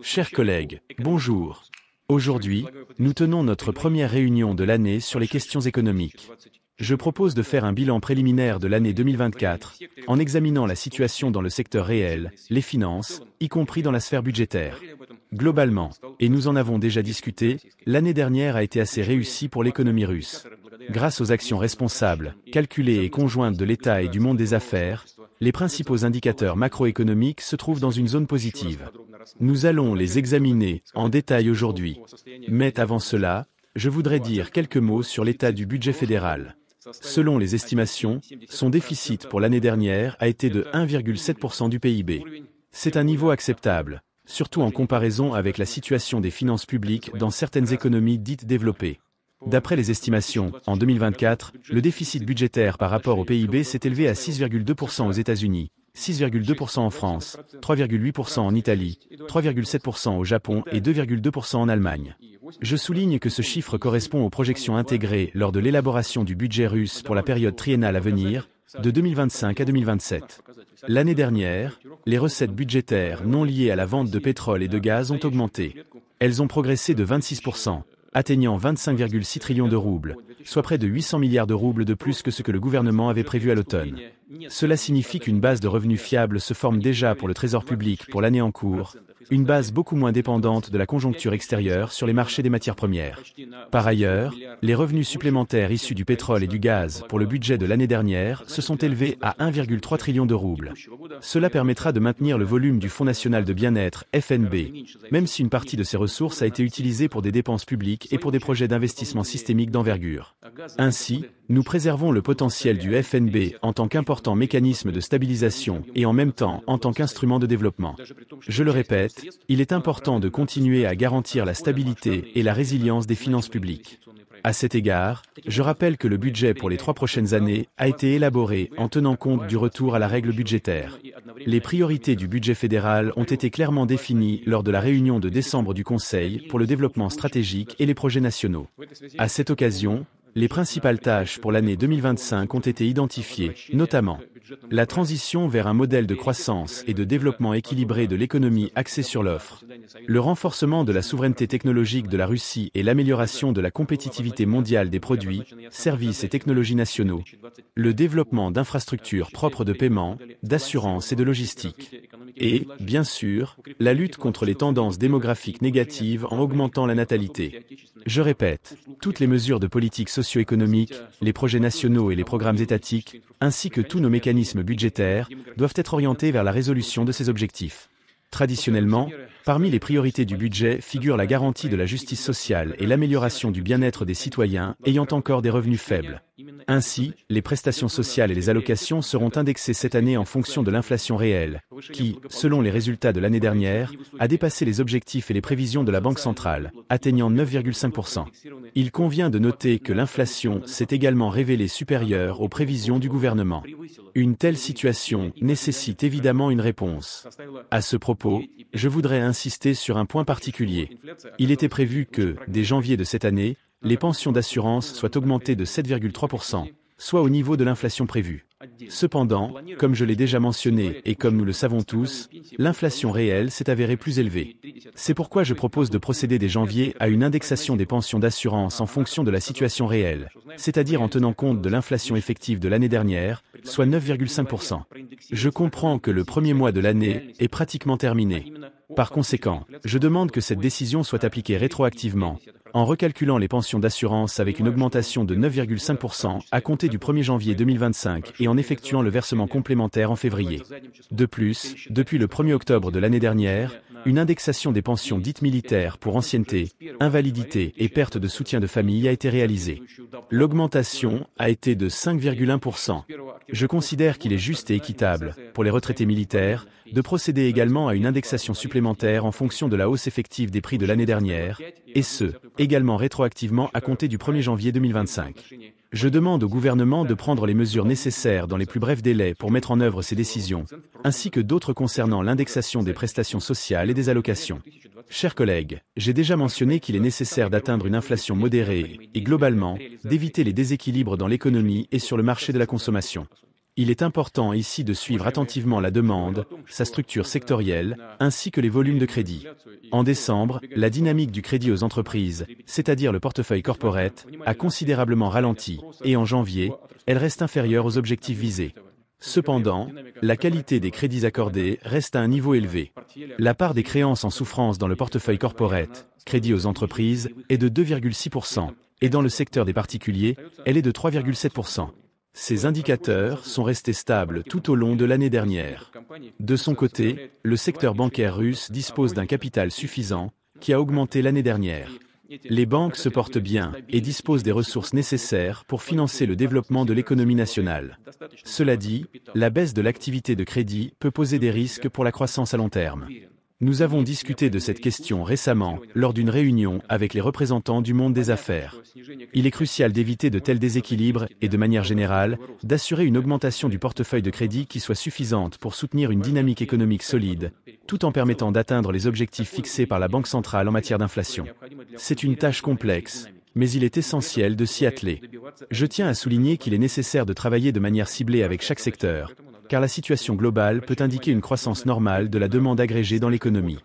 Chers collègues, bonjour. Aujourd'hui, nous tenons notre première réunion de l'année sur les questions économiques. Je propose de faire un bilan préliminaire de l'année 2024, en examinant la situation dans le secteur réel, les finances, y compris dans la sphère budgétaire. Globalement, et nous en avons déjà discuté, l'année dernière a été assez réussie pour l'économie russe. Grâce aux actions responsables, calculées et conjointes de l'État et du monde des affaires, les principaux indicateurs macroéconomiques se trouvent dans une zone positive. Nous allons les examiner en détail aujourd'hui. Mais avant cela, je voudrais dire quelques mots sur l'état du budget fédéral. Selon les estimations, son déficit pour l'année dernière a été de 1,7% du PIB. C'est un niveau acceptable, surtout en comparaison avec la situation des finances publiques dans certaines économies dites développées. D'après les estimations, en 2024, le déficit budgétaire par rapport au PIB s'est élevé à 6,2% aux États-Unis, 6,2% en France, 3,8% en Italie, 3,7% au Japon et 2,2% en Allemagne. Je souligne que ce chiffre correspond aux projections intégrées lors de l'élaboration du budget russe pour la période triennale à venir, de 2025 à 2027. L'année dernière, les recettes budgétaires non liées à la vente de pétrole et de gaz ont augmenté. Elles ont progressé de 26%. Atteignant 25,6 trillions de roubles, soit près de 800 milliards de roubles de plus que ce que le gouvernement avait prévu à l'automne. Cela signifie qu'une base de revenus fiable se forme déjà pour le trésor public pour l'année en cours, une base beaucoup moins dépendante de la conjoncture extérieure sur les marchés des matières premières. Par ailleurs, les revenus supplémentaires issus du pétrole et du gaz pour le budget de l'année dernière se sont élevés à 1,3 trillion de roubles. Cela permettra de maintenir le volume du Fonds national de bien-être, FNB, même si une partie de ces ressources a été utilisée pour des dépenses publiques et pour des projets d'investissement systémique d'envergure. Ainsi, nous préservons le potentiel du FNB en tant qu'important mécanisme de stabilisation et en même temps en tant qu'instrument de développement. Je le répète, il est important de continuer à garantir la stabilité et la résilience des finances publiques. À cet égard, je rappelle que le budget pour les 3 prochaines années a été élaboré en tenant compte du retour à la règle budgétaire. Les priorités du budget fédéral ont été clairement définies lors de la réunion de décembre du Conseil pour le développement stratégique et les projets nationaux. À cette occasion, les principales tâches pour l'année 2025 ont été identifiées, notamment la transition vers un modèle de croissance et de développement équilibré de l'économie axé sur l'offre, le renforcement de la souveraineté technologique de la Russie et l'amélioration de la compétitivité mondiale des produits, services et technologies nationaux, le développement d'infrastructures propres de paiement, d'assurance et de logistique, et, bien sûr, la lutte contre les tendances démographiques négatives en augmentant la natalité. Je répète, toutes les mesures de politique socio-économique, les projets nationaux et les programmes étatiques, ainsi que tous nos mécanismes budgétaires, doivent être orientés vers la résolution de ces objectifs. Traditionnellement, parmi les priorités du budget figure la garantie de la justice sociale et l'amélioration du bien-être des citoyens ayant encore des revenus faibles. Ainsi, les prestations sociales et les allocations seront indexées cette année en fonction de l'inflation réelle, qui, selon les résultats de l'année dernière, a dépassé les objectifs et les prévisions de la Banque centrale, atteignant 9,5%. Il convient de noter que l'inflation s'est également révélée supérieure aux prévisions du gouvernement. Une telle situation nécessite évidemment une réponse. À ce propos, je voudrais insister sur un point particulier. Il était prévu que, dès janvier de cette année, les pensions d'assurance soient augmentées de 7,3%, soit au niveau de l'inflation prévue. Cependant, comme je l'ai déjà mentionné et comme nous le savons tous, l'inflation réelle s'est avérée plus élevée. C'est pourquoi je propose de procéder dès janvier à une indexation des pensions d'assurance en fonction de la situation réelle, c'est-à-dire en tenant compte de l'inflation effective de l'année dernière, soit 9,5%. Je comprends que le premier mois de l'année est pratiquement terminé. Par conséquent, je demande que cette décision soit appliquée rétroactivement, en recalculant les pensions d'assurance avec une augmentation de 9,5% à compter du 1er janvier 2025 et en effectuant le versement complémentaire en février. De plus, depuis le 1er octobre de l'année dernière, une indexation des pensions dites militaires pour ancienneté, invalidité et perte de soutien de famille a été réalisée. L'augmentation a été de 5,1%. Je considère qu'il est juste et équitable, pour les retraités militaires, de procéder également à une indexation supplémentaire en fonction de la hausse effective des prix de l'année dernière, et ce, également rétroactivement à compter du 1er janvier 2025. Je demande au gouvernement de prendre les mesures nécessaires dans les plus brefs délais pour mettre en œuvre ces décisions, ainsi que d'autres concernant l'indexation des prestations sociales et des allocations. Chers collègues, j'ai déjà mentionné qu'il est nécessaire d'atteindre une inflation modérée et, globalement, d'éviter les déséquilibres dans l'économie et sur le marché de la consommation. Il est important ici de suivre attentivement la demande, sa structure sectorielle, ainsi que les volumes de crédit. En décembre, la dynamique du crédit aux entreprises, c'est-à-dire le portefeuille corporate, a considérablement ralenti, et en janvier, elle reste inférieure aux objectifs visés. Cependant, la qualité des crédits accordés reste à un niveau élevé. La part des créances en souffrance dans le portefeuille corporate, crédit aux entreprises, est de 2,6%, et dans le secteur des particuliers, elle est de 3,7%. Ces indicateurs sont restés stables tout au long de l'année dernière. De son côté, le secteur bancaire russe dispose d'un capital suffisant, qui a augmenté l'année dernière. Les banques se portent bien et disposent des ressources nécessaires pour financer le développement de l'économie nationale. Cela dit, la baisse de l'activité de crédit peut poser des risques pour la croissance à long terme. Nous avons discuté de cette question récemment lors d'une réunion avec les représentants du monde des affaires. Il est crucial d'éviter de tels déséquilibres et, de manière générale, d'assurer une augmentation du portefeuille de crédit qui soit suffisante pour soutenir une dynamique économique solide, tout en permettant d'atteindre les objectifs fixés par la Banque centrale en matière d'inflation. C'est une tâche complexe, mais il est essentiel de s'y atteler. Je tiens à souligner qu'il est nécessaire de travailler de manière ciblée avec chaque secteur, car la situation globale peut indiquer une croissance normale de la demande agrégée dans l'économie.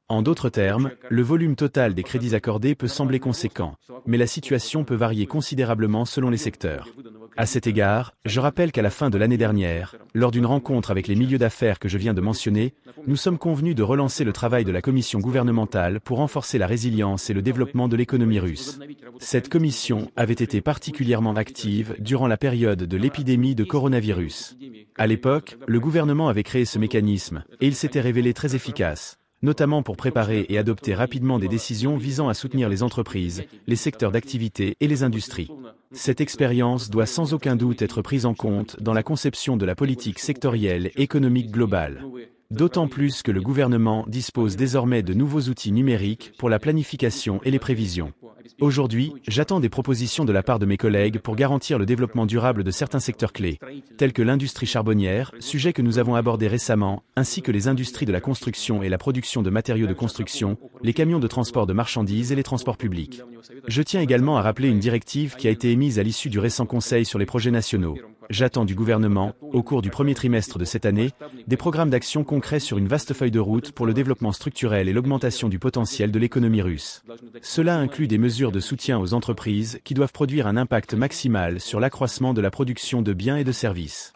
En d'autres termes, le volume total des crédits accordés peut sembler conséquent, mais la situation peut varier considérablement selon les secteurs. À cet égard, je rappelle qu'à la fin de l'année dernière, lors d'une rencontre avec les milieux d'affaires que je viens de mentionner, nous sommes convenus de relancer le travail de la commission gouvernementale pour renforcer la résilience et le développement de l'économie russe. Cette commission avait été particulièrement active durant la période de l'épidémie de coronavirus. À l'époque, le gouvernement avait créé ce mécanisme, et il s'était révélé très efficace, notamment pour préparer et adopter rapidement des décisions visant à soutenir les entreprises, les secteurs d'activité et les industries. Cette expérience doit sans aucun doute être prise en compte dans la conception de la politique sectorielle économique globale. D'autant plus que le gouvernement dispose désormais de nouveaux outils numériques pour la planification et les prévisions. Aujourd'hui, j'attends des propositions de la part de mes collègues pour garantir le développement durable de certains secteurs clés, tels que l'industrie charbonnière, sujet que nous avons abordé récemment, ainsi que les industries de la construction et la production de matériaux de construction, les camions de transport de marchandises et les transports publics. Je tiens également à rappeler une directive qui a été émise à l'issue du récent Conseil sur les projets nationaux. J'attends du gouvernement, au cours du premier trimestre de cette année, des programmes d'action concrets sur une vaste feuille de route pour le développement structurel et l'augmentation du potentiel de l'économie russe. Cela inclut des mesures de soutien aux entreprises qui doivent produire un impact maximal sur l'accroissement de la production de biens et de services.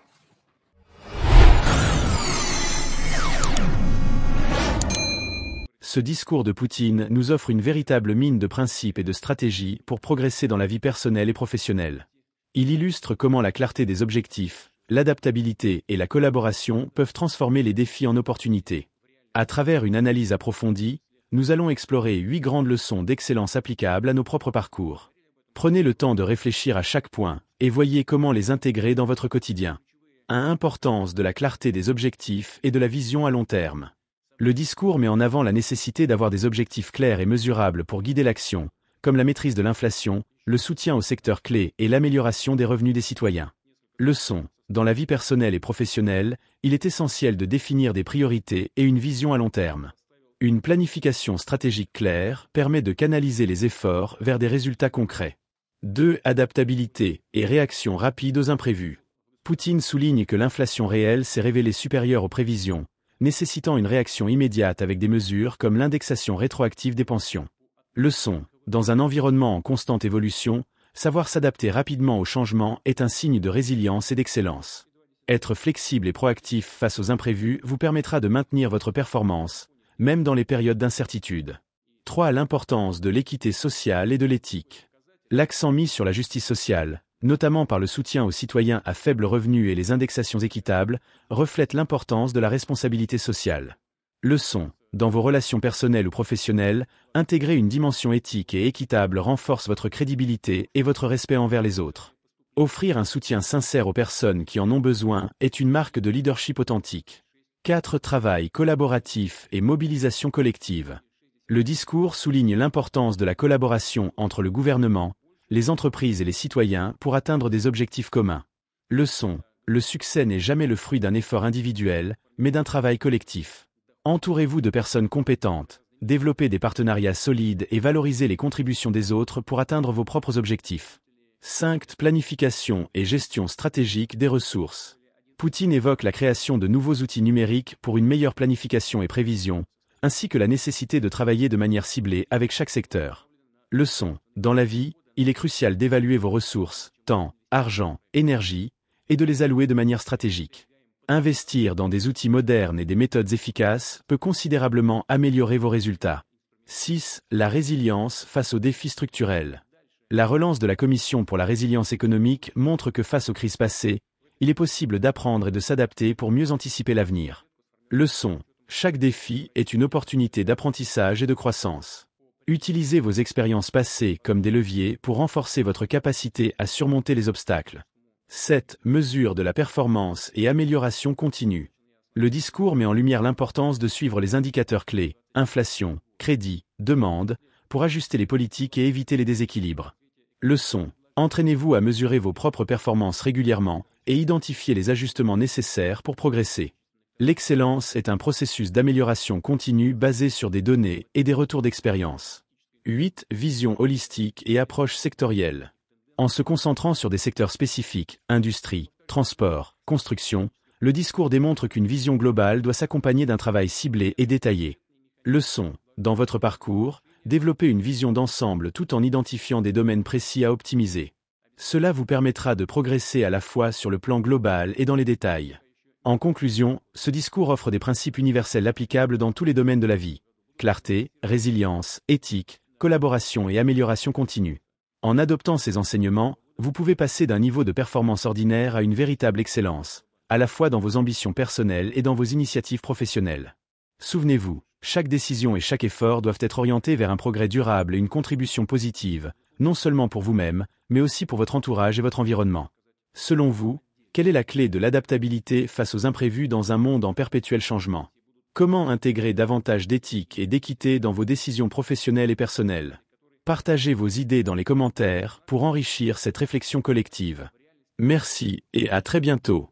Ce discours de Poutine nous offre une véritable mine de principes et de stratégies pour progresser dans la vie personnelle et professionnelle. Il illustre comment la clarté des objectifs, l'adaptabilité et la collaboration peuvent transformer les défis en opportunités. À travers une analyse approfondie, nous allons explorer 8 grandes leçons d'excellence applicables à nos propres parcours. Prenez le temps de réfléchir à chaque point et voyez comment les intégrer dans votre quotidien. 1. Importance de la clarté des objectifs et de la vision à long terme. Le discours met en avant la nécessité d'avoir des objectifs clairs et mesurables pour guider l'action, comme la maîtrise de l'inflation, le soutien aux secteurs clés et l'amélioration des revenus des citoyens. Leçon. Dans la vie personnelle et professionnelle, il est essentiel de définir des priorités et une vision à long terme. Une planification stratégique claire permet de canaliser les efforts vers des résultats concrets. 2. Adaptabilité et réaction rapide aux imprévus. Poutine souligne que l'inflation réelle s'est révélée supérieure aux prévisions, nécessitant une réaction immédiate avec des mesures comme l'indexation rétroactive des pensions. Leçon. Dans un environnement en constante évolution, savoir s'adapter rapidement aux changements est un signe de résilience et d'excellence. Être flexible et proactif face aux imprévus vous permettra de maintenir votre performance, même dans les périodes d'incertitude. 3. L'importance de l'équité sociale et de l'éthique. L'accent mis sur la justice sociale, notamment par le soutien aux citoyens à faible revenu et les indexations équitables, reflète l'importance de la responsabilité sociale. Leçon. Dans vos relations personnelles ou professionnelles, intégrer une dimension éthique et équitable renforce votre crédibilité et votre respect envers les autres. Offrir un soutien sincère aux personnes qui en ont besoin est une marque de leadership authentique. 4. Travail collaboratif et mobilisation collective. Le discours souligne l'importance de la collaboration entre le gouvernement, les entreprises et les citoyens pour atteindre des objectifs communs. Leçon. Le succès n'est jamais le fruit d'un effort individuel, mais d'un travail collectif. Entourez-vous de personnes compétentes, développez des partenariats solides et valorisez les contributions des autres pour atteindre vos propres objectifs. 5. Planification et gestion stratégique des ressources. Poutine évoque la création de nouveaux outils numériques pour une meilleure planification et prévision, ainsi que la nécessité de travailler de manière ciblée avec chaque secteur. Leçon. Dans la vie, il est crucial d'évaluer vos ressources, temps, argent, énergie, et de les allouer de manière stratégique. Investir dans des outils modernes et des méthodes efficaces peut considérablement améliorer vos résultats. 6. La résilience face aux défis structurels. La relance de la Commission pour la résilience économique montre que face aux crises passées, il est possible d'apprendre et de s'adapter pour mieux anticiper l'avenir. Leçon. Chaque défi est une opportunité d'apprentissage et de croissance. Utilisez vos expériences passées comme des leviers pour renforcer votre capacité à surmonter les obstacles. 7. Mesure de la performance et amélioration continue. Le discours met en lumière l'importance de suivre les indicateurs clés, inflation, crédit, demande, pour ajuster les politiques et éviter les déséquilibres. Leçon. Entraînez-vous à mesurer vos propres performances régulièrement et identifiez les ajustements nécessaires pour progresser. L'excellence est un processus d'amélioration continue basé sur des données et des retours d'expérience. 8. Vision holistique et approche sectorielle. En se concentrant sur des secteurs spécifiques, industrie, transport, construction, le discours démontre qu'une vision globale doit s'accompagner d'un travail ciblé et détaillé. Leçon. Dans votre parcours, développez une vision d'ensemble tout en identifiant des domaines précis à optimiser. Cela vous permettra de progresser à la fois sur le plan global et dans les détails. En conclusion, ce discours offre des principes universels applicables dans tous les domaines de la vie. Clarté, résilience, éthique, collaboration et amélioration continue. En adoptant ces enseignements, vous pouvez passer d'un niveau de performance ordinaire à une véritable excellence, à la fois dans vos ambitions personnelles et dans vos initiatives professionnelles. Souvenez-vous, chaque décision et chaque effort doivent être orientés vers un progrès durable et une contribution positive, non seulement pour vous-même, mais aussi pour votre entourage et votre environnement. Selon vous, quelle est la clé de l'adaptabilité face aux imprévus dans un monde en perpétuel changement? Comment intégrer davantage d'éthique et d'équité dans vos décisions professionnelles et personnelles? Partagez vos idées dans les commentaires pour enrichir cette réflexion collective. Merci et à très bientôt.